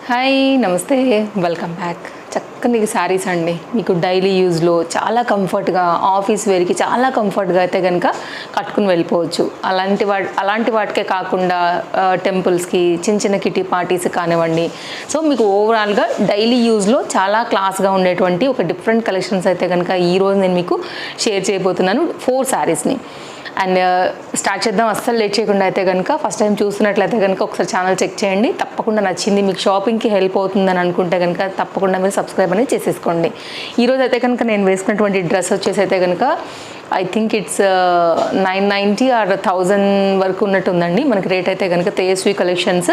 Hi నమస్తే welcome back. చక్కని శారీస్ అండి, మీకు డైలీ యూజ్లో చాలా కంఫర్ట్గా, ఆఫీస్ వేర్కి చాలా కంఫర్ట్గా అయితే కనుక కట్టుకుని వెళ్ళిపోవచ్చు. అలాంటి వాటికే కాకుండా టెంపుల్స్కి, చిన్న చిన్న కిటీ పార్టీస్ కానివ్వండి. సో మీకు ఓవరాల్గా డైలీ యూజ్లో చాలా క్లాస్గా ఉండేటువంటి ఒక డిఫరెంట్ కలెక్షన్స్ అయితే కనుక ఈరోజు నేను మీకు షేర్ చేయబోతున్నాను 4 శారీస్ని. అండ్ స్టార్ట్ చేద్దాం. అస్సలు లేట్ చేయకుండా అయితే కనుక ఫస్ట్ టైం చూస్తున్నట్లయితే కనుక ఒకసారి ఛానల్ చెక్ చేయండి. తప్పకుండా నచ్చింది, మీకు షాపింగ్కి హెల్ప్ అవుతుందని అనుకుంటే కనుక తప్పకుండా మీరు సబ్స్క్రైబ్ అనేది చేసేసుకోండి. ఈరోజు అయితే కనుక నేను వేసుకున్నటువంటి డ్రెస్ వచ్చేసి అయితే కనుక ఐ థింక్ ఇట్స్ 990 ఆర్ 1000 వరకు ఉన్నట్టుందండి మనకి రేట్ అయితే కనుక. తేజస్వి కలెక్షన్స్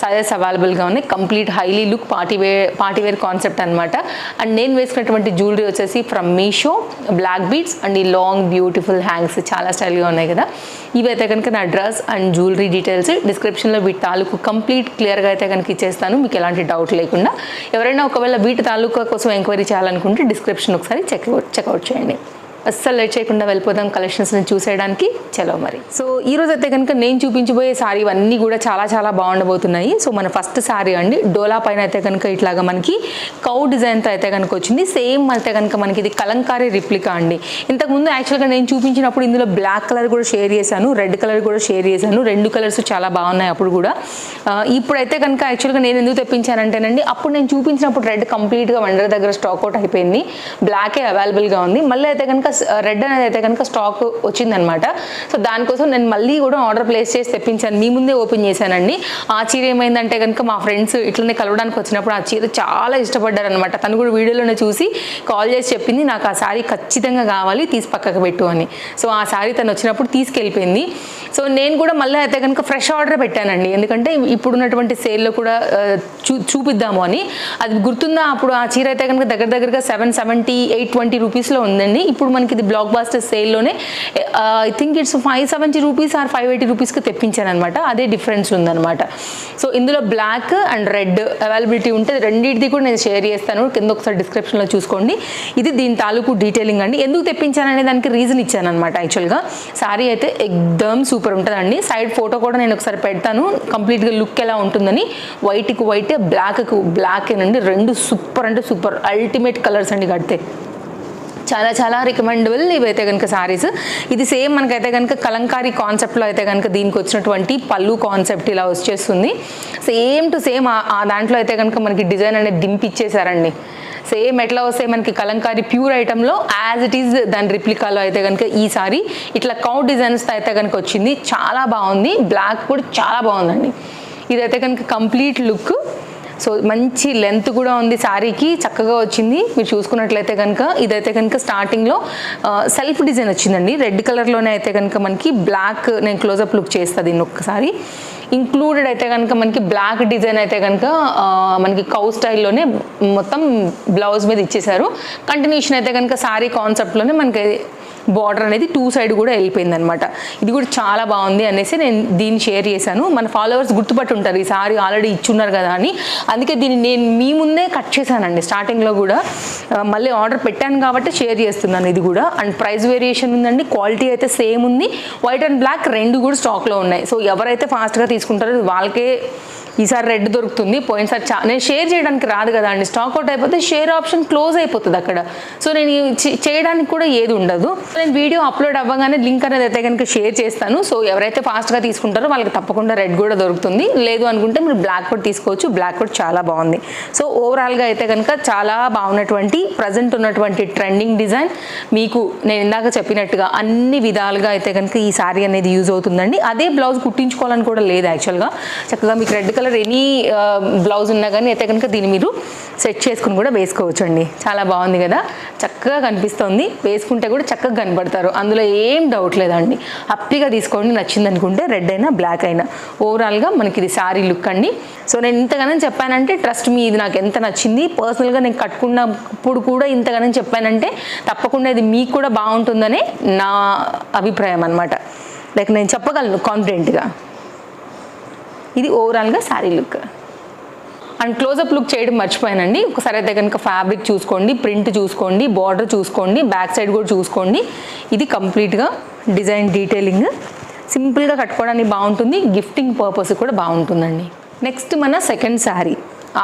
సైజెస్ అవైలబుల్గా ఉన్నాయి. Complete highly look partywear concept అనమాట. అండ్ నేను వేసుకున్నటువంటి జ్యువెలరీ వచ్చేసి from Meesho, black beads and ఈ లాంగ్ బ్యూటిఫుల్ హ్యాంగ్స్ చాలా స్టైల్గా ఉన్నాయి కదా. ఇవైతే కనుక నా డ్రెస్ అండ్ జ్యువెలరీ డీటెయిల్స్ డిస్క్రిప్షన్లో వీటి తాలూకు కంప్లీట్ క్లియర్గా అయితే కనుక ఇచ్చేస్తాను, మీకు ఎలాంటి డౌట్ లేకుండా. ఎవరైనా ఒకవేళ వీటి తాలూకా కోసం ఎంక్వైరీ చేయాలనుకుంటే డిస్క్రిప్షన్ ఒకసారి చెక్అవుట్ చేయండి. అస్సలు లేట్ చేయకుండా వెళ్ళిపోదాం కలెక్షన్స్ని చూసేయడానికి. చలో మరి. సో ఈరోజు అయితే కనుక నేను చూపించబోయే శారీ ఇవన్నీ కూడా చాలా చాలా బాగుండబోతున్నాయి. సో మన ఫస్ట్ శారీ అండి, డోలా పైన అయితే కనుక ఇట్లాగా మనకి కౌ డిజైన్తో అయితే కనుక వచ్చింది. సేమ్ అయితే కనుక మనకి ఇది కలంకారీ రిప్లికా అండి. ఇంతకుముందు యాక్చువల్గా నేను చూపించినప్పుడు ఇందులో బ్లాక్ కలర్ కూడా షేర్ చేశాను, రెడ్ కలర్ కూడా షేర్ చేశాను. 2 కలర్స్ చాలా బాగున్నాయి అప్పుడు కూడా. ఇప్పుడైతే కనుక యాక్చువల్గా నేను ఎందుకు తెప్పించానంటేనండి, అప్పుడు నేను చూపించినప్పుడు రెడ్ కంప్లీట్గా వండర్ దగ్గర స్టాక్ అవుట్ అయిపోయింది, బ్లాకే అవైలబుల్గా ఉంది. మళ్ళీ అయితే కనుక రెడ్ అనేది అయితే కనుక స్టాక్ వచ్చిందనమాట. సో దానికోసం నేను మళ్ళీ కూడా ఆర్డర్ ప్లేస్ చేసి తెప్పించాను, మీ ముందే ఓపెన్ చేశానండి. ఆ చీర ఏమైందంటే కనుక మా ఫ్రెండ్స్ ఇట్లనే కలవడానికి వచ్చినప్పుడు ఆ చీర చాలా ఇష్టపడ్డారు అనమాట. తను కూడా వీడియోలోనే చూసి కాల్ చేసి చెప్పింది, నాకు ఆ శారీ ఖచ్చితంగా కావాలి, తీసి పక్కకు పెట్టు అని. సో ఆ శారీ తను వచ్చినప్పుడు తీసుకెళ్ళిపోయింది. సో నేను కూడా మళ్ళీ అయితే కనుక ఫ్రెష్ ఆర్డర్ పెట్టానండి, ఎందుకంటే ఇప్పుడున్నటువంటి సేల్లో కూడా చూపిద్దాము అని. అది గుర్తుందా, అప్పుడు ఆ చీర అయితే కనుక దగ్గరగా 770, 820 రూపీస్లో ఉందండి. ఇప్పుడు మనకి ఇది బ్లాక్ బాస్టర్ సేల్లోనే I think it's 570 rupees or 580 రూపీస్కి తెప్పించాను అనమాట. అదే డిఫరెన్స్ ఉందన్నమాట. సో ఇందులో బ్లాక్ అండ్ రెడ్ అవైలబిలిటీ ఉంటుంది. రెండింటిది కూడా నేను షేర్ చేస్తాను, కింద ఒకసారి డిస్క్రిప్షన్లో చూసుకోండి. ఇది దీని తాలూకు డీటెయిలింగ్ అండి. ఎందుకు తెప్పించాననే దానికి రీజన్ ఇచ్చాను అనమాట. యాక్చువల్గా శారీ అయితే ఎక్దమ్ సూపర్ ఉంటుందండి. సైడ్ ఫోటో కూడా నేను ఒకసారి పెడతాను, కంప్లీట్గా లుక్ ఎలా ఉంటుందని. వైట్కి వైట్, బ్లాక్కు బ్లాక్ ఏనండి, 2 సూపర్ అంటే సూపర్ అల్టిమేట్ కలర్స్ అండి. కడితే చాలా చాలా రికమెండబుల్ ఇవైతే కనుక శారీస్. ఇది సేమ్ మనకైతే కనుక కలంకారీ కాన్సెప్ట్లో అయితే కనుక దీనికి వచ్చినటువంటి పళ్ళు కాన్సెప్ట్ ఇలా వచ్చేస్తుంది. సేమ్ టు సేమ్ ఆ దాంట్లో అయితే కనుక మనకి డిజైన్ అనేది దింపిచ్చేసారండి. సేమ్ ఎట్లా వస్తాయి మనకి కలంకారీ ప్యూర్ ఐటెంలో యాజ్ ఇట్ ఈజ్ దాని రిప్లికాలో అయితే కనుక ఈ సారీ ఇట్లా కౌ డిజైన్స్తో అయితే కనుక వచ్చింది. చాలా బాగుంది, బ్లాక్ కూడా చాలా బాగుందండి. ఇదైతే కనుక కంప్లీట్ లుక్. సో మంచి లెంత్ కూడా ఉంది శారీకి, చక్కగా వచ్చింది. మీరు చూసుకున్నట్లయితే కనుక ఇదైతే కనుక స్టార్టింగ్లో సెల్ఫ్ డిజైన్ వచ్చిందండి. రెడ్ కలర్లోనే అయితే కనుక మనకి బ్లాక్, నేను క్లోజప్ లుక్ చేస్తుంది ఒక్కసారి. ఇంక్లూడెడ్ అయితే కనుక మనకి బ్లాక్ డిజైన్ అయితే కనుక మనకి కౌ స్టైల్లోనే మొత్తం బ్లౌజ్ మీద ఇచ్చేసారు. కంటిన్యూషన్ అయితే కనుక శారీ కాన్సెప్ట్లోనే మనకి బార్డర్ అనేది 2 సైడ్ కూడా వెళ్ళిపోయింది అనమాట. ఇది కూడా చాలా బాగుంది అనేసి నేను దీన్ని షేర్ చేశాను. మన ఫాలోవర్స్ గుర్తుపట్టి ఉంటారు, ఈ సారీ ఆల్రెడీ ఇచ్చున్నారు కదా అని. అందుకే దీన్ని నేను మీ ముందే కట్ చేశానండి స్టార్టింగ్లో కూడా. మళ్ళీ ఆర్డర్ పెట్టాను కాబట్టి షేర్ చేస్తున్నాను ఇది కూడా. అండ్ ప్రైస్ వేరియేషన్ ఉందండి, క్వాలిటీ అయితే సేమ్ ఉంది. వైట్ అండ్ బ్లాక్ 2 కూడా స్టాక్లో ఉన్నాయి. సో ఎవరైతే ఫాస్ట్గా తీసుకుంటారో వాళ్ళకే ఈసారి రెడ్ దొరుకుతుంది. పోయినసారి నేను షేర్ చేయడానికి రాదు కదా అండి, స్టాక్ అవుట్ అయిపోతే షేర్ ఆప్షన్ క్లోజ్ అయిపోతుంది అక్కడ. సో నేను చేయడానికి కూడా ఏది ఉండదు. నేను వీడియో అప్లోడ్ అవ్వగానే లింక్ అనేది అయితే కనుక షేర్ చేస్తాను. సో ఎవరైతే ఫాస్ట్గా తీసుకుంటారో వాళ్ళకి తప్పకుండా రెడ్ కూడా దొరుకుతుంది. లేదు అనుకుంటే మీరు బ్లాక్ కూడా తీసుకోవచ్చు, బ్లాక్ కూడా చాలా బాగుంది. సో ఓవరాల్గా అయితే కనుక చాలా బాగున్నటువంటి ప్రజెంట్ ఉన్నటువంటి ట్రెండింగ్ డిజైన్, మీకు నేను ఇందాక చెప్పినట్టుగా అన్ని విధాలుగా అయితే కనుక ఈ శారీ అనేది యూజ్ అవుతుందండి. అదే బ్లౌజ్ కుట్టించుకోవాలని కూడా లేదు యాక్చువల్గా. చక్కగా మీకు రెడ్ కలర్ ఎనీ బ్లౌజ్ ఉన్నా కానీ అయితే కనుక దీన్ని మీరు సెట్ చేసుకుని కూడా వేసుకోవచ్చు అండి. చాలా బాగుంది కదా, చక్కగా కనిపిస్తుంది. వేసుకుంటే కూడా చక్కగా కనబడతారు, అందులో ఏం డౌట్ లేదండి. హ్యాపీగా తీసుకోండి, నచ్చింది అనుకుంటే రెడ్ అయినా బ్లాక్ అయినా. ఓవరాల్గా మనకి ఇది శారీ లుక్ అండి. సో నేను ఇంతగానో చెప్పానంటే ట్రస్ట్ మీ, ఇది నాకు ఎంత నచ్చింది. పర్సనల్గా నేను కట్టుకున్నప్పుడు కూడా ఇంతగానో చెప్పానంటే తప్పకుండా ఇది మీకు కూడా బాగుంటుందనే నా అభిప్రాయం అనమాట. లైక్ నేను చెప్పగలను కాన్ఫిడెంట్గా. ఇది ఓవరాల్గా sari look. And closeup look చేయడం మర్చిపోయానండి. ఒకసారి అయితే కనుక ఫ్యాబ్రిక్ చూసుకోండి, ప్రింట్ చూసుకోండి, బార్డర్ చూసుకోండి, బ్యాక్ సైడ్ కూడా చూసుకోండి. ఇది కంప్లీట్గా డిజైన్ డీటెయిలింగ్. సింపుల్గా కట్టుకోవడానికి బాగుంటుంది, గిఫ్టింగ్ పర్పస్ కూడా బాగుంటుందండి. నెక్స్ట్ మన సెకండ్ శారీ.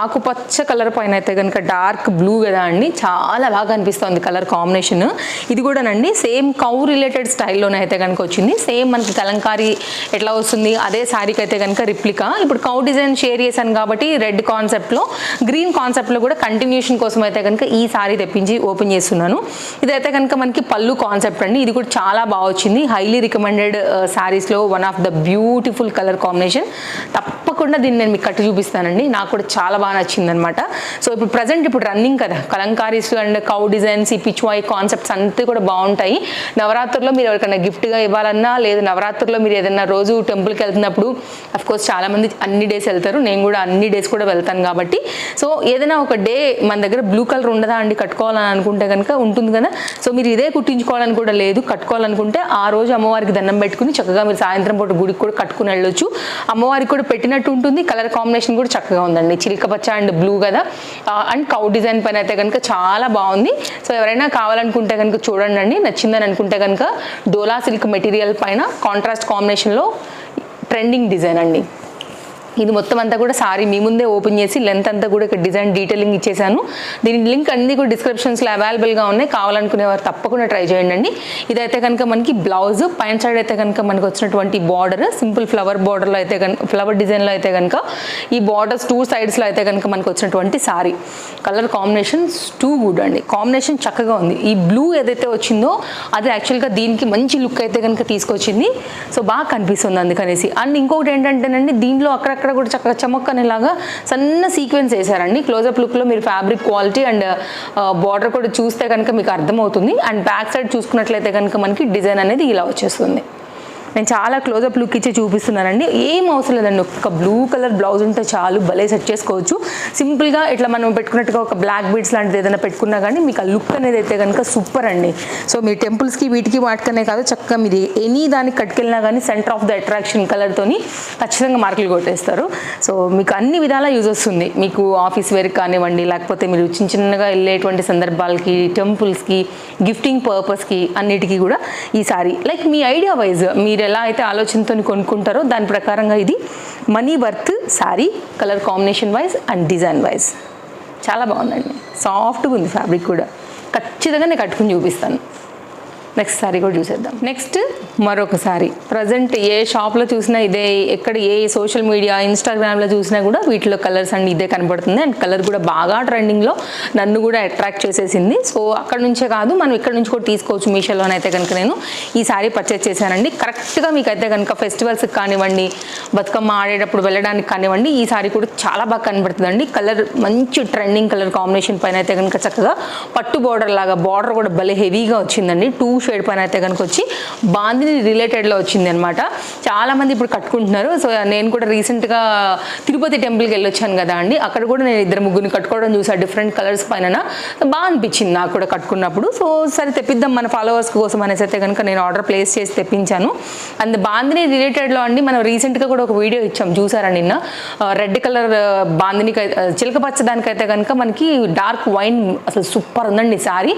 ఆకుపచ్చ కలర్ పైన అయితే కనుక డార్క్ బ్లూ కదా అండి, చాలా బాగా అనిపిస్తుంది కలర్ కాంబినేషన్. ఇది కూడానండి సేమ్ కౌ రిలేటెడ్ స్టైల్లోనే అయితే కనుక వచ్చింది. సేమ్ మనకి కలంకారీ ఎట్లా వస్తుంది అదే శారీకి అయితే కనుక రిప్లికా. ఇప్పుడు కౌ డిజైన్ షేర్ చేశాను కాబట్టి రెడ్ కాన్సెప్ట్లో, గ్రీన్ కాన్సెప్ట్లో కూడా కంటిన్యూషన్ కోసం అయితే కనుక ఈ శారీ తెప్పించి ఓపెన్ చేస్తున్నాను. ఇదైతే కనుక మనకి పళ్ళు కాన్సెప్ట్ అండి. ఇది కూడా చాలా బాగా వచ్చింది. హైలీ రికమెండెడ్ శారీస్లో one of the beautiful colour combination. తప్పకుండా దీన్ని నేను మీకు కట్టి చూపిస్తానండి. నాకు కూడా చాలా బాగా నచ్చిందనమాట. సో ఇప్పుడు ప్రజెంట్ ఇప్పుడు రన్నింగ్ కదా కలంకారీస్ అండ్ కౌ డిజైన్స్, ఈ పిచ్వాయ్ కాన్సెప్ట్స్ అంతా కూడా బాగుంటాయి. నవరాత్రుల్లో మీరు ఎవరికైనా గిఫ్ట్గా ఇవ్వాలన్నా, లేదు నవరాత్రుల్లో మీరు ఏదైనా రోజు టెంపుల్కి వెళ్తున్నప్పుడు, అఫ్కోర్స్ చాలామంది అన్ని డేస్ వెళ్తారు, నేను కూడా అన్ని డేస్ కూడా వెళ్తాను కాబట్టి, సో ఏదైనా ఒక డే మన దగ్గర బ్లూ కలర్ ఉండదా అండి కట్టుకోవాలని అనుకుంటే కనుక ఉంటుంది కదా. సో మీరు ఇదే కుట్టించుకోవాలని కూడా లేదు, కట్టుకోవాలనుకుంటే ఆ రోజు అమ్మవారికి దండం పెట్టుకుని చక్కగా మీరు సాయంత్రం పూట గుడికి కూడా కట్టుకుని వెళ్ళొచ్చు. అమ్మవారికి కూడా పెట్టినట్టు ఉంటుంది. కలర్ కాంబినేషన్ కూడా చక్కగా ఉందండి. చిలక పచ్చ అండ్ బ్లూ కదా, అండ్ కౌ డిజైన్ పైన అయితే కనుక చాలా బాగుంది. సో ఎవరైనా కావాలనుకుంటే కనుక చూడండి అండి, నచ్చిందని అనుకుంటే కనుక డోలా సిల్క్ మెటీరియల్ పైన కాంట్రాస్ట్ కాంబినేషన్లో ట్రెండింగ్ డిజైన్ అండి. ఇది మొత్తం అంతా కూడా సారీ మీ ముందే ఓపెన్ చేసి లెంత్ అంతా కూడా ఇక్కడ డిజైన్ డీటెయిలింగ్ ఇచ్చేసాను. దీని లింక్ అన్ని కూడా డిస్క్రిప్షన్స్లో అవైలబుల్గా ఉన్నాయి, కావాలనుకునేవారు తప్పకుండా ట్రై చేయండి అండి. ఇదైతే కనుక మనకి బ్లౌజ్, పైన సైడ్ అయితే కనుక మనకు వచ్చినటువంటి బార్డర్ సింపుల్ ఫ్లవర్ బార్డర్లో అయితే కనుక, ఫ్లవర్ డిజైన్లో అయితే కనుక ఈ బార్డర్స్ 2 సైడ్స్లో అయితే కనుక మనకు వచ్చినటువంటి sorry. Colour combination too good అండి, కాంబినేషన్ చక్కగా ఉంది. ఈ బ్లూ ఏదైతే వచ్చిందో అది యాక్చువల్గా దీనికి మంచి లుక్ అయితే కనుక తీసుకొచ్చింది. సో బాగా కనిపిస్తుంది అందుకనేసి. అండ్ ఇంకొకటి ఏంటంటేనండి, దీంట్లో అక్కడ కూడా చక్కగా చమక్కనేలాగా సన్న సీక్వెన్స్ వేసారండి. క్లోజప్ లుక్లో మీరు ఫ్యాబ్రిక్ క్వాలిటీ అండ్ బార్డర్ కూడా చూస్తే కనుక మీకు అర్థమవుతుంది. అండ్ బ్యాక్ సైడ్ చూసుకున్నట్లయితే కనుక మనకి డిజైన్ అనేది ఇలా వచ్చేస్తుంది. నేను చాలా క్లోజప్ లుక్ ఇచ్చి చూపిస్తున్నానండి. ఏం అవసరం లేదండి, ఒక బ్లూ కలర్ బ్లౌజ్ ఉంటే చాలు, భలే సెట్ చేసుకోవచ్చు. సింపుల్గా ఇట్లా మనం పెట్టుకున్నట్టుగా ఒక బ్లాక్ బీడ్స్ లాంటిది ఏదైనా పెట్టుకున్నా కానీ మీకు ఆ లుక్ అనేది అయితే కనుక సూపర్ అండి. సో మీ టెంపుల్స్కి వీటికి వాటికనే కాదు, చక్కగా మీరు ఎనీ దానికి కట్టుకెళ్ళినా కానీ సెంటర్ ఆఫ్ ద అట్రాక్షన్ కలర్తోని ఖచ్చితంగా మార్కులు కొట్టేస్తారు. సో మీకు అన్ని విధాలా యూజ్ వస్తుంది. మీకు ఆఫీస్ వేర్కి కానివ్వండి, లేకపోతే మీరు చిన్నగా వెళ్ళేటువంటి సందర్భాలకి, టెంపుల్స్కి, గిఫ్టింగ్ పర్పస్కి అన్నిటికీ కూడా ఈ సారీ లైక్ మీ ఐడియా వైజ్ మీరు ఎలా అయితే ఆలోచనతో కొనుక్కుంటారో దాని ప్రకారంగా ఇది money worth sari, colour combination wise and design wise చాలా బాగుందండి. సాఫ్ట్గా ఉంది ఫ్యాబ్రిక్ కూడా. ఖచ్చితంగా నేను కట్టుకుని చూపిస్తాను. నెక్స్ట్ సారీ కూడా చూసేద్దాం. నెక్స్ట్ మరొక సారీ. ప్రజెంట్ ఏ షాప్లో చూసినా ఇదే, ఎక్కడ ఏ సోషల్ మీడియా ఇన్స్టాగ్రామ్లో చూసినా కూడా వీటిలో కలర్స్ అండ్ ఇదే కనపడుతుంది. అండ్ కలర్ కూడా బాగా ట్రెండింగ్లో నన్ను కూడా అట్రాక్ట్ చేసేసింది. సో అక్కడ నుంచే కాదు, మనం ఇక్కడ నుంచి కూడా తీసుకోవచ్చు. మీషోలోనైతే కనుక నేను ఈ సారీ పర్చేస్ చేశానండి. కరెక్ట్గా మీకు అయితే కనుక ఫెస్టివల్స్కి కానివ్వండి, బతుకమ్మ ఆడేటప్పుడు వెళ్ళడానికి కానివ్వండి, ఈ సారీ కూడా చాలా బాగా కనబడుతుందండి. కలర్ మంచి ట్రెండింగ్ కలర్ కాంబినేషన్ పైన అయితే కనుక చక్కగా పట్టు బార్డర్ లాగా, బార్డర్ కూడా భలే హెవీగా వచ్చిందండి. 2 షేడ్ పైన అయితే కనుక వచ్చి బాందిని రిలేటెడ్లో వచ్చింది అనమాట. చాలామంది ఇప్పుడు కట్టుకుంటున్నారు. సో నేను కూడా రీసెంట్గా తిరుపతి టెంపుల్కి వెళ్ళొచ్చాను కదా అండి, అక్కడ కూడా నేను 2-3 కట్టుకోవడం చూసాను డిఫరెంట్ కలర్స్ పైన. బాగా అనిపించింది నాకు కూడా కట్టుకున్నప్పుడు. సో సరే తెప్పిద్దాం మన ఫాలోవర్స్ కోసం అనేసి అయితే కనుక నేను ఆర్డర్ ప్లేస్ చేసి తెప్పించాను. అండ్ బాందిని రిలేటెడ్లో అండి మనం రీసెంట్గా కూడా ఒక వీడియో ఇచ్చాం, చూసారా నిన్న. రెడ్ కలర్ బాందినికి, చిలక పచ్చ దానికైతే కనుక మనకి డార్క్ వైన్, అసలు సూపర్ ఉందండి సారీ.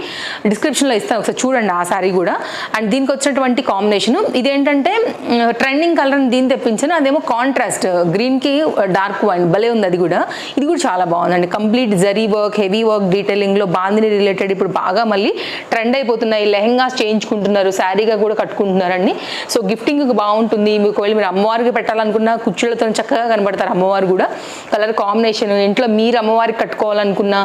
డిస్క్రిప్షన్లో ఇస్తాను, ఒకసారి చూడండి ఆ సారీ కూడా. అండ్ దీనికి వచ్చినటువంటి కాంబినేషన్ ఇదేంటంటే ట్రెండింగ్ కలర్ దీన్ని తెప్పించాను, అదేమో కాంట్రాస్ట్ గ్రీన్కి డార్క్ వైన్ భలే ఉంది. అది కూడా, ఇది కూడా చాలా బాగుందండి. Complete zari work, heavy work డీటెయిలింగ్లో బాందిని రిలేటెడ్ ఇప్పుడు బాగా మళ్ళీ ట్రెండ్ అయిపోతున్నాయి. లెహెంగాస్ చేయించుకుంటున్నారు, శారీగా కూడా కట్టుకుంటున్నారండి. సో గిఫ్టింగ్కి బాగుంటుంది. మీకు ఒకవేళ మీరు అమ్మవారికి పెట్టాలనుకున్న కుచ్చులతో చక్కగా కనబడతారు అమ్మవారు కూడా. కలర్ కాంబినేషన్ ఇంట్లో మీరు అమ్మవారికి కట్టుకోవాలనుకున్నా,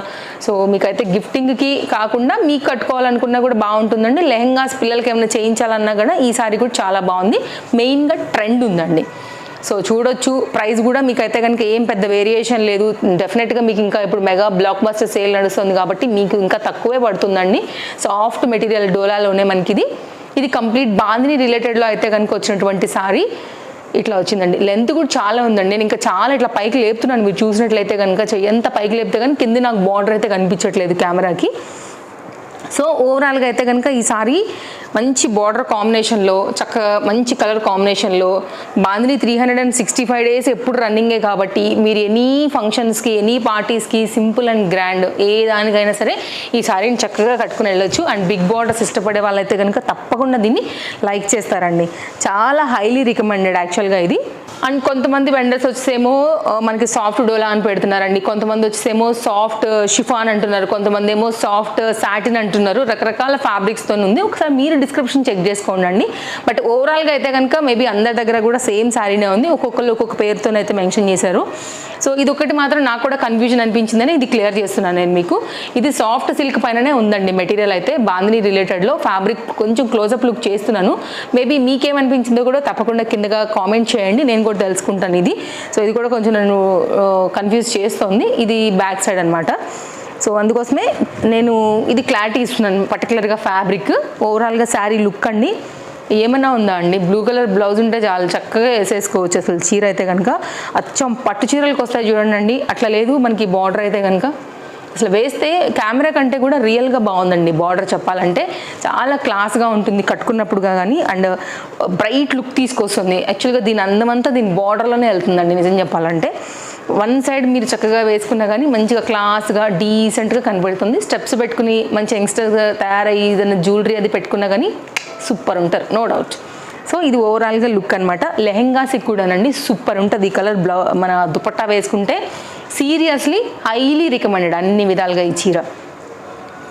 సో మీకైతే గిఫ్టింగ్కి కాకుండా మీకు కట్టుకోవాలనుకున్నా కూడా బాగుంటుందండి. లెహెంగాస్ పిల్లలకి ఏమైనా చేయించాలన్నా కూడా ఈ సారీ కూడా చాలా బాగుంది. మెయిన్గా ట్రెండ్ ఉందండి. సో చూడొచ్చు. ప్రైస్ కూడా మీకు అయితే కనుక ఏం పెద్ద వేరియేషన్ లేదు. డెఫినెట్గా మీకు ఇంకా ఇప్పుడు మెగా బ్లాక్ బస్టర్ సేల్ నడుస్తుంది కాబట్టి మీకు ఇంకా తక్కువే పడుతుందండి. సాఫ్ట్ మెటీరియల్ డోలాలోనే మనకి ఇది కంప్లీట్ బాందిని రిలేటెడ్లో అయితే కనుక వచ్చినటువంటి సారీ ఇట్లా వచ్చిందండి. లెంత్ కూడా చాలా ఉందండి. నేను ఇంకా చాలా ఇట్లా పైకి లేపుతున్నాను, మీరు చూసినట్లయితే కనుక ఎంత పైకి లేపితే కానీ కింద నాకు బార్డర్ అయితే కనిపించట్లేదు కెమెరాకి. సో ఓవరాల్గా అయితే కనుక ఈ సారీ మంచి బార్డర్ కాంబినేషన్లో, చక్కగా మంచి కలర్ కాంబినేషన్లో, బాందిని 365 డేస్ ఎప్పుడు రన్నింగే కాబట్టి మీరు ఎనీ ఫంక్షన్స్కి, ఎనీ పార్టీస్కి సింపుల్ అండ్ గ్రాండ్ ఏ దానికైనా సరే ఈ సారీని చక్కగా కట్టుకుని వెళ్ళొచ్చు. అండ్ బిగ్ బార్డర్స్ ఇష్టపడే వాళ్ళైతే కనుక తప్పకుండా దీన్ని లైక్ చేస్తారండి. చాలా హైలీ రికమెండెడ్ యాక్చువల్గా ఇది. అండ్ కొంతమంది వెండర్స్ వచ్చేసేమో మనకి సాఫ్ట్ డోలా అని పెడుతున్నారండి, కొంతమంది వచ్చేసేమో సాఫ్ట్ షిఫాన్ అంటున్నారు, కొంతమంది ఏమో సాఫ్ట్ సాటిన్ అంటున్నారు. రకరకాల ఫ్యాబ్రిక్స్తో ఉంది. ఒకసారి మీరు డిస్క్రిప్షన్ చెక్ చేసుకోండి. బట్ ఓవరాల్గా అయితే కనుక మేబీ అందరి దగ్గర కూడా సేమ్ శారీనే ఉంది, ఒక్కొక్కరు ఒక్కొక్క పేరుతో అయితే మెన్షన్ చేశారు. సో ఇది ఒకటి మాత్రం నాకు కూడా కన్ఫ్యూజన్ అనిపించిందని ఇది క్లియర్ చేస్తున్నాను నేను మీకు. ఇది సాఫ్ట్ సిల్క్ పైననే ఉందండి మెటీరియల్ అయితే, బాందిని రిలేటెడ్లో. ఫ్యాబ్రిక్ కొంచెం క్లోజప్ లుక్ చేస్తున్నాను, మేబీ మీకేమనిపించిందో కూడా తప్పకుండా కిందగా కామెంట్ చేయండి, నేను కూడా తెలుసుకుంటాను ఇది. సో ఇది కూడా కొంచెం నన్ను కన్ఫ్యూజ్ చేస్తుంది. ఇది బ్యాక్ సైడ్ అనమాట. సో అందుకోసమే నేను ఇది క్లారిటీ ఇస్తున్నాను పర్టికులర్గా ఫ్యాబ్రిక్. ఓవరాల్గా శారీ లుక్ అండి ఏమన్నా ఉందా అండి, బ్లూ కలర్ బ్లౌజ్ ఉంటే చాలా చక్కగా వేసేసుకోవచ్చు. అసలు చీర అయితే కనుక అచ్చం పట్టు చీరలకు వస్తాయి చూడండి, అట్లా లేదు మనకి బార్డర్ అయితే కనుక. అసలు వేస్తే కెమెరా కంటే కూడా రియల్గా బాగుందండి బార్డర్, చెప్పాలంటే చాలా క్లాస్గా ఉంటుంది కట్టుకున్నప్పుడుగా కానీ. అండ్ బ్రైట్ లుక్ తీసుకొస్తుంది. యాక్చువల్గా దీని అందమంతా దీని బార్డర్లోనే వెళ్తుందండి నిజం చెప్పాలంటే. వన్ సైడ్ మీరు చక్కగా వేసుకున్నా కానీ మంచిగా క్లాస్గా డీసెంట్గా కనబడుతుంది. స్టెప్స్ పెట్టుకుని మంచి యంగ్స్టర్గా తయారయ్యి ఏదైనా జ్యువెలరీ అది పెట్టుకున్నా కానీ సూపర్ ఉంటారు, నో డౌట్. సో ఇది ఓవరాల్గా లుక్ అనమాట. లెహెంగాస్కి కూడానండి సూపర్ ఉంటుంది ఈ కలర్. మన దుపట్టా వేసుకుంటే సీరియస్లీ హైలీ రికమెండెడ్ అన్ని విధాలుగా ఈ చీర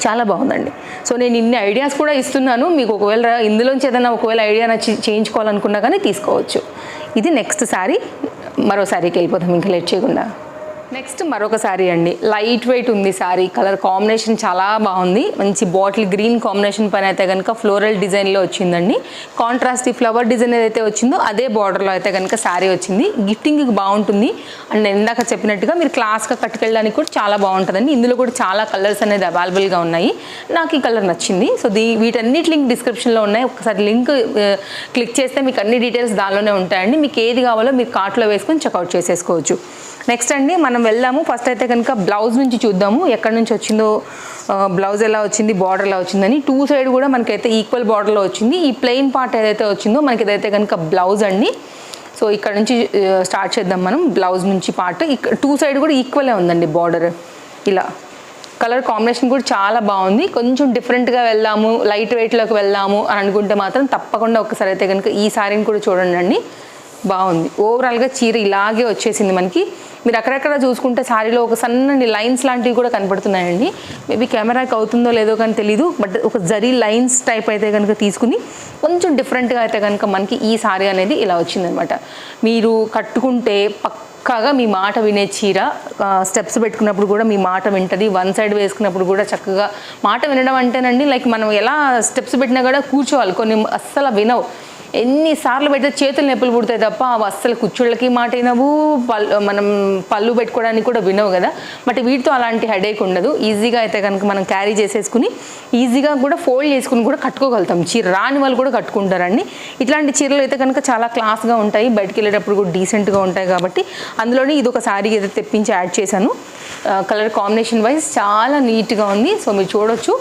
చాలా బాగుందండి. సో నేను ఇన్ని ఐడియాస్ కూడా ఇస్తున్నాను మీకు, ఒకవేళ ఇందులోంచి ఏదైనా ఒకవేళ ఐడియా నచ్చి చేయించుకోవాలనుకున్నా కానీ తీసుకోవచ్చు. ఇది నెక్స్ట్ శారీ. మరో శారీకి వెళ్ళిపోతాం ఇంకా లేట్ చేయకుండా. నెక్స్ట్ మరొక శారీ అండి, లైట్ వెయిట్ ఉంది శారీ. కలర్ కాంబినేషన్ చాలా బాగుంది, మంచి బాటిల్ గ్రీన్ కాంబినేషన్ పైన అయితే కనుక ఫ్లోరల్ డిజైన్లో వచ్చిందండి. కాంట్రాస్ట్ ఈ ఫ్లవర్ డిజైన్ ఏదైతే వచ్చిందో అదే బార్డర్లో అయితే కనుక శారీ వచ్చింది. గిఫ్టింగ్కి బాగుంటుంది. అండ్ నేను ఇందాక చెప్పినట్టుగా మీరు క్లాస్గా కట్టుకెళ్ళడానికి కూడా చాలా బాగుంటుందండి. ఇందులో కూడా చాలా కలర్స్ అనేది అవైలబుల్గా ఉన్నాయి. నాకు ఈ కలర్ నచ్చింది. సో వీటన్నిటి లింక్ డిస్క్రిప్షన్లో ఉన్నాయి, ఒకసారి లింక్ క్లిక్ చేస్తే మీకు అన్ని డీటెయిల్స్ దానిలోనే ఉంటాయండి. మీకు ఏది కావాలో మీరు కార్ట్లో వేసుకొని చెక్అవుట్ చేసేసుకోవచ్చు. నెక్స్ట్ అండి మనం వెళ్దాము. ఫస్ట్ అయితే కనుక బ్లౌజ్ నుంచి చూద్దాము, ఎక్కడి నుంచి వచ్చిందో బ్లౌజ్ ఎలా వచ్చింది, బార్డర్ ఎలా వచ్చిందని. టూ సైడ్ కూడా మనకైతే ఈక్వల్ బార్డర్లో వచ్చింది. ఈ ప్లెయిన్ పార్ట్ ఏదైతే వచ్చిందో మనకి ఇదైతే కనుక బ్లౌజ్ అండి. సో ఇక్కడ నుంచి స్టార్ట్ చేద్దాం మనం. బ్లౌజ్ నుంచి పార్ట్ ఇక్కడ టూ సైడ్ కూడా ఈక్వలే ఉందండి బార్డర్. ఇలా కలర్ కాంబినేషన్ కూడా చాలా బాగుంది. కొంచెం డిఫరెంట్గా వెళ్దాము, లైట్ వెయిట్లోకి వెళ్దాము అని అనుకుంటే మాత్రం తప్పకుండా ఒకసారి అయితే కనుక ఈ శారీని కూడా చూడండి, బాగుంది. ఓవరాల్గా చీర ఇలాగే వచ్చేసింది మనకి. మీరు అక్కడక్కడ చూసుకుంటే శారీలో ఒక సన్నని లైన్స్ లాంటివి కూడా కనపడుతున్నాయండి. మేబీ కెమెరాకి అవుతుందో లేదో కానీ తెలీదు, బట్ ఒక జరీ లైన్స్ టైప్ అయితే కనుక తీసుకుని కొంచెం డిఫరెంట్గా అయితే కనుక మనకి ఈ శారీ అనేది ఇలా వచ్చిందనమాట. మీరు కట్టుకుంటే పక్కాగా మీ మాట వినే చీర. స్టెప్స్ పెట్టుకున్నప్పుడు కూడా మీ మాట వింటుంది. వన్ సైడ్ వేసుకున్నప్పుడు కూడా చక్కగా మాట వినడం అంటేనండి లైక్ మనం ఎలా స్టెప్స్ పెట్టినా కూడా కూర్చోవాలి, కొన్ని అస్సలు వినవు. ఎన్నిసార్లు పెడితే చేతులు నొప్పులు పుడతాయి తప్ప అవి అస్సలు కుచ్చుళ్ళకి మాట వినవు, మనం పళ్ళు పెట్టుకోవడానికి కూడా వినవు కదా. బట్ వీటితో అలాంటి హెడేక్ ఉండదు. ఈజీగా అయితే కనుక మనం క్యారీ చేసేసుకుని ఈజీగా కూడా ఫోల్డ్ చేసుకుని కూడా కట్టుకోగలుగుతాం. చీర రాని వాళ్ళు కూడా కట్టుకుంటారండి. ఇట్లాంటి చీరలు అయితే కనుక చాలా క్లాస్గా ఉంటాయి, బయటికి వెళ్ళేటప్పుడు కూడా డీసెంట్గా ఉంటాయి. కాబట్టి అందులోనే ఇది ఒక శారీ అయితే తెప్పించి యాడ్ చేశాను. కలర్ కాంబినేషన్ వైజ్ చాలా నీట్గా ఉంది. సో మీరు చూడొచ్చు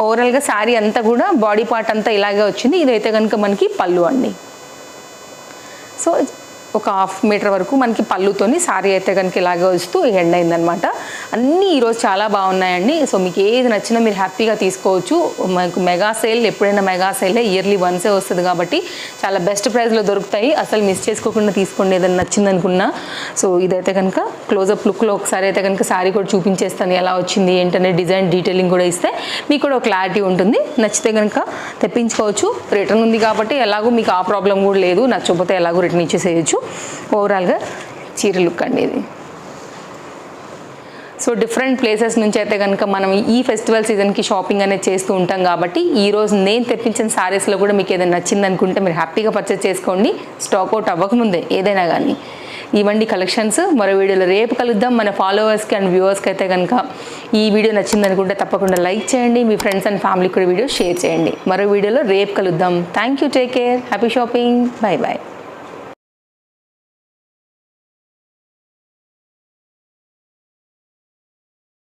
ఓవరాల్గా శారీ అంతా కూడా బాడీ పార్ట్ అంతా ఇలాగే వచ్చింది. ఇదైతే కనుక మనకి పళ్ళు అండి. సో ఒక 1/2 మీటర్ వరకు మనకి పళ్ళుతోని శారీ అయితే కనుక ఇలాగే వస్తూ ఎండ్ అయిందనమాట. అన్నీ ఈరోజు చాలా బాగున్నాయండి. సో మీకు ఏది నచ్చినా మీరు హ్యాపీగా తీసుకోవచ్చు. మనకు మెగా సేల్ ఎప్పుడైనా మెగా సేలే, ఇయర్లీ వన్సే వస్తుంది కాబట్టి చాలా బెస్ట్ ప్రైస్లో దొరుకుతాయి. అసలు మిస్ చేసుకోకుండా తీసుకోండి ఏదైనా నచ్చింది అనుకున్నా. సో ఇదైతే కనుక క్లోజప్ లుక్లో ఒకసారి అయితే కనుక శారీ కూడా చూపించేస్తాను ఎలా వచ్చింది ఏంటనే డిజైన్ డీటెయిలింగ్ కూడా ఇస్తే మీకు కూడా ఒక క్లారిటీ ఉంటుంది. నచ్చితే కనుక తెప్పించుకోవచ్చు. రిటర్న్ ఉంది కాబట్టి ఎలాగో మీకు ఆ ప్రాబ్లం కూడా లేదు, నచ్చకపోతే ఎలాగో రిటర్న్ ఇచ్చేసేయచ్చు. ఓవరాల్గా చీర లుక్ అండి ఇది. సో డిఫరెంట్ ప్లేసెస్ నుంచి అయితే కనుక మనం ఈ ఫెస్టివల్ సీజన్కి షాపింగ్ అనేది చేస్తూ ఉంటాం కాబట్టి ఈరోజు నేను తెప్పించిన శారీస్లో కూడా మీకు ఏదైనా నచ్చింది అనుకుంటే మీరు హ్యాపీగా పర్చేస్ చేసుకోండి, స్టాక్ అవుట్ అవ్వకముందే ఏదైనా కానీ. ఇవ్వండి కలెక్షన్స్. మరో వీడియోలో రేపు కలుద్దాం. మన ఫాలోవర్స్కి అండ్ వ్యూవర్స్కి అయితే కనుక ఈ వీడియో నచ్చింది అనుకుంటే తప్పకుండా లైక్ చేయండి, మీ ఫ్రెండ్స్ అండ్ ఫ్యామిలీకి కూడా వీడియో షేర్ చేయండి. మరో వీడియోలో రేపు కలుద్దాం. Thank you, take care, happy shopping, bye bye.